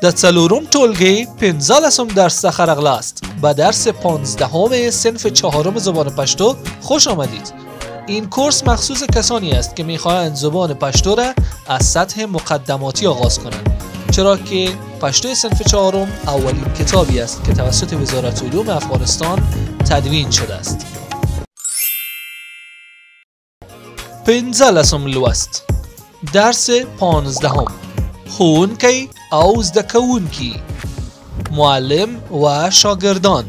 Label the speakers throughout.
Speaker 1: د څلورم ټولګي 15 درس څخه راغلاست. به درس 15 صنف 4 زبان پشتو خوش آمدید. این کورس مخصوص کسانی است که میخواهند زبان پشتو را از سطح مقدماتی آغاز کنند، چرا که پشتو صنف 4 اولین کتابی است که توسط وزارت علوم افغانستان تدوین شده است. 15 لوست. درس 15. ښوونکی او زده کوونکي، معلم و شاگردان.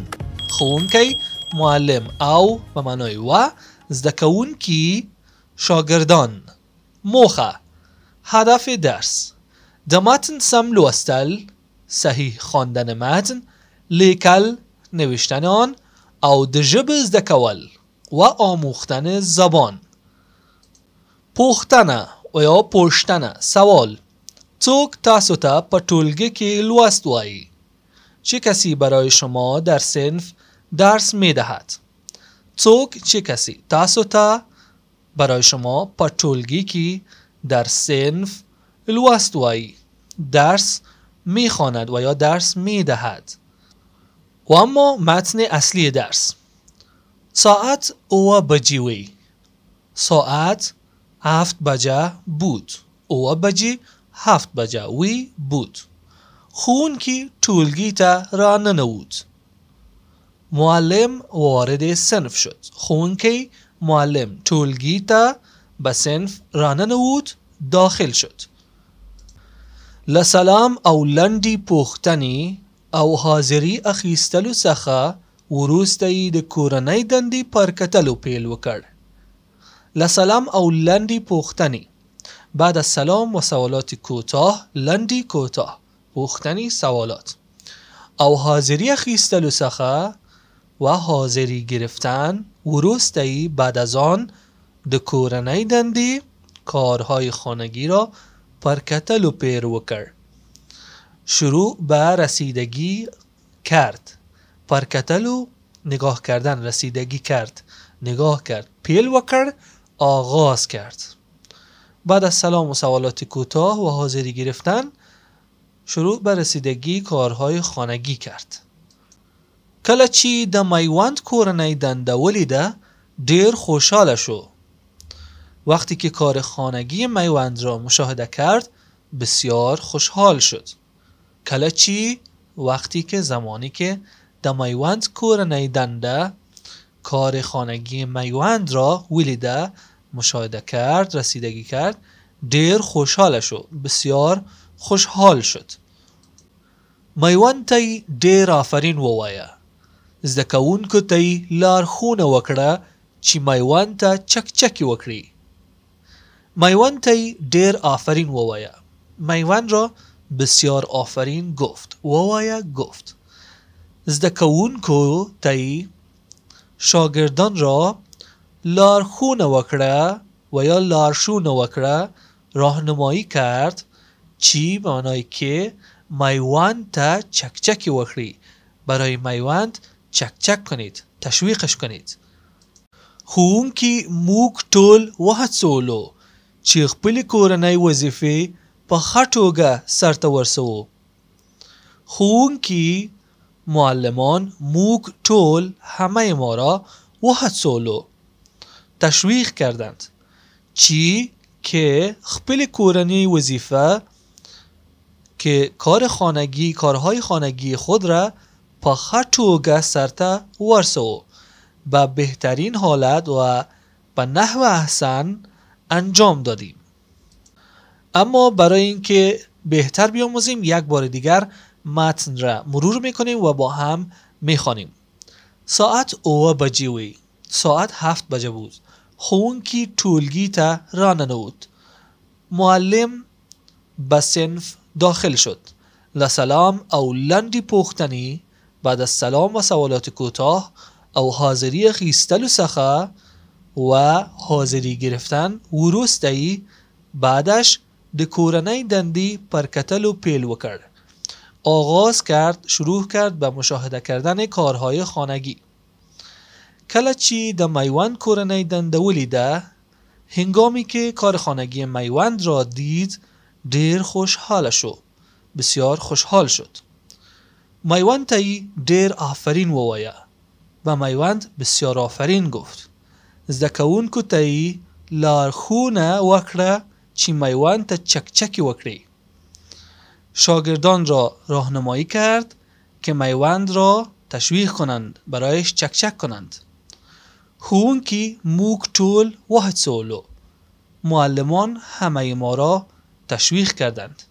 Speaker 1: ښوونکی، معلم او به معنای و، زده کوونکي، شاگردان. موخه، هدف درس: د متن سم لوستل، صحیح خواندن متن، لیکل، نوشتن آن او د ژبې زده کول و آموختن زبان. پوښتنه و یا پوښتنه، سوال: څوک تاسو ته په ټولګي کې لوست وایي؟ چه کسی برای شما در صنف درس میدهد؟ چه کسی تاسو ته برای شما په ټولګي کې در صنف لوست وایي، درس میخواند و یا درس میدهد. و اما متن اصلی درس: ساعت او بجی وی. ساعت 7 بجه بود. او بجی 7 بجه وی بود. ښوونکی ټولګي ته راننوت. معلم وارد صنف شد. ښوونکی معلم ټولګي ته به صنف راننوت، داخل شد. له سلام او لنډې پوښتنې او حاضري اخیستلو څخه وروسته یې د کورنۍ دندې پر کتلو پیل وکړ. له سلام او لنډې پوښتنې: بعد از سلام و سوالات کوتاه، لنډی کوتاه، پوښتنی سوالات، او حاضری اخیستلو څخه و حاضری گرفتن وروسته بعد از آن د کورنۍ دندې کارهای خانگی را پر کتلو پیل وکړ. شروع به رسیدگی کرد. پر کتلو نگاه کردن، رسیدگی کرد، نگاه کرد، پیل وکړ، آغاز کرد. بعد از سلام و سوالات کوتاه و حاضری گرفتن شروع به رسیدگی کارهای خانگی کرد. کله چې د میوند کورنۍ دنده ولیده ډیر خوشحاله شو. وقتی که کار خانگی میوند را مشاهده کرد بسیار خوشحال شد. کله چې وقتی که زمانی که د میوند کورنۍ دنده کار خانگی میوند را ولیده، مشاهده کرد، رسیدگی کرد، ډیر خوشحاله شو، بسیار خوشحال شد. میوند ته ډیر آفرین ووایه. زده کوونکو ته لارښوونه وکړه چې میوند ته چکچکی وکړي. میوند ته ډیر آفرین ووایه. میوند را بسیار آفرین گفت. ووایه، گفت. زده کوونکو ته، شاگردان را لارښوونه وکړه و یا لارښوونه وکړه، راهنمایی کرد، چی به معنای که میوند ته چکچکی وکړي، برای میوند چکچک کنید، تشویقش کنید. ښوونکي موږ ټول وهڅولو چې خپلې کورنۍ وظیفې په ښه توګه سرته ورسوو. ښوونکي، معلمان، موږ ټول همه ما را وهڅولو، تشویق کردند، چی که خپل کورنی وظیفه که کارهای خانگی خود را په ښه توګه سرته ورسوو، به بهترین حالت و به نحو احسن انجام دادیم. اما برای اینکه بهتر بیاموزیم یک بار دیگر متن را مرور میکنیم و با هم میخوانیم. ساعت او بجی وی. ساعت 7 بجه بود. ښوونکی ټولګي ته راننوت. معلم به صنف داخل شد. له سلام او لنډې پوښتنې، بعد از سلام و سوالات کوتاه او حاضری اخیستلو څخه و حاضری گرفتن وروسته بعدش د کورنۍ دندې پر کتلو پیل وکړ. آغاز کرد، شروع کرد به مشاهده کردن کارهای خانگی. کله چې د میوند کورنۍ دنده ولیده، هنگامی که کار خانگی میوند را دید ډیر خوشحال شو، بسیار خوشحال شد. میوند ته ډیر آفرین ووایه و میوند بسیار آفرین گفت. زده کوونکو ته لارښوونه وکړه چې میوند ته چکچکی وکړي. شاگردان را راهنمایی کرد که میوند را تشویق کنند، برایش چکچک کنند. ښوونکي موږ ټول وهڅولو. معلمان همه ما را تشویق کردند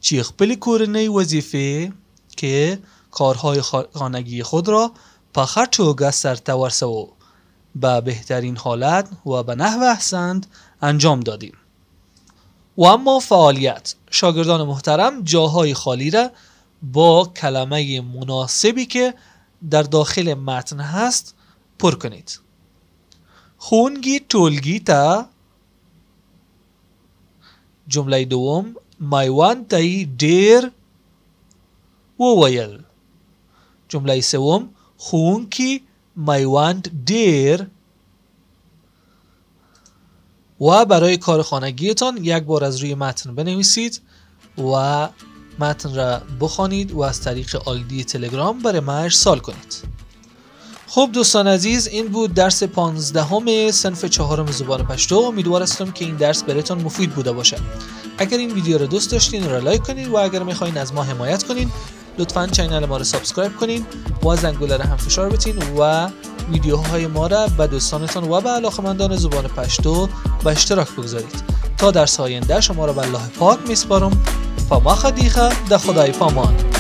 Speaker 1: چې خپل کورنۍ وظیفه که کارهای خانگی خود را په ښه توګه سرته ورسوو به بهترین حالت و به نحو احسن انجام دادیم. و اما فعالیت. شاگردان محترم جاهای خالی را با کلمه مناسبی که در داخل متن هست پر کنید. ښوونکي ټولګي ته. جمله دوم میوند ته ډیر وویل. جمله سوم ښوونکي میوند ډیر. و برای کار خانگیتان یک بار از روی متن بنویسید و متن را بخوانید و از طریق آیدی تلگرام برای من ارسال کنید. خب دوستان عزیز، این بود درس 15 صنف 4 زبان پشتو. امیدوارم که این درس براتون مفید بوده باشه. اگر این ویدیو رو دوست داشتین را لایک کنید و اگر میخواین از ما حمایت کنین لطفاً کانال ما رو سابسکرایب کنین و زنگوله رو هم فشار بدین و ویدیوهای ما را به دوستانتان و به علاقه‌مندان زبان پشتو به اشتراک بگذارید. تا درس آینده شما را به الله پاک میسپارم. پاما خدیخه ده خدای پامان.